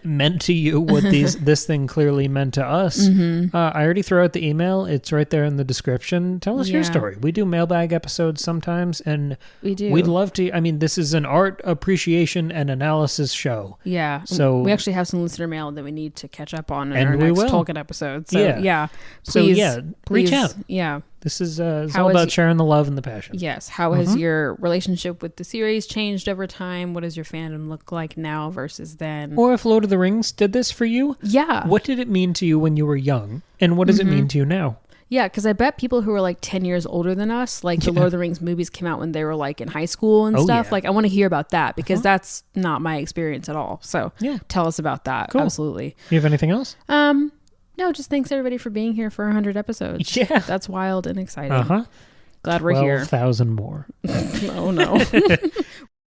meant to you, what this thing clearly meant to us, I already threw out the email. It's right there in the description. Tell us your story. We do mailbag episodes sometimes, and we'd love to. I mean, this is an art appreciation and analysis show. Yeah. So we actually have some listener mail that we need to catch up on in our next Tolkien episode. So please, reach out. Yeah. This is all about sharing the love and the passion. Yes. How has your relationship with the series changed over time? What does your fandom look like now versus then? Or if Lord of the Rings did this for you, what did it mean to you when you were young? And what does it mean to you now? Yeah, because I bet people who are like 10 years older than us, like the Lord of the Rings movies came out when they were like in high school and stuff. Yeah. Like I want to hear about that because that's not my experience at all. So tell us about that. Cool. Absolutely. You have anything else? No, just thanks everybody for being here for 100 episodes. Yeah. That's wild and exciting. Glad we're here. 12,000 more. Oh no.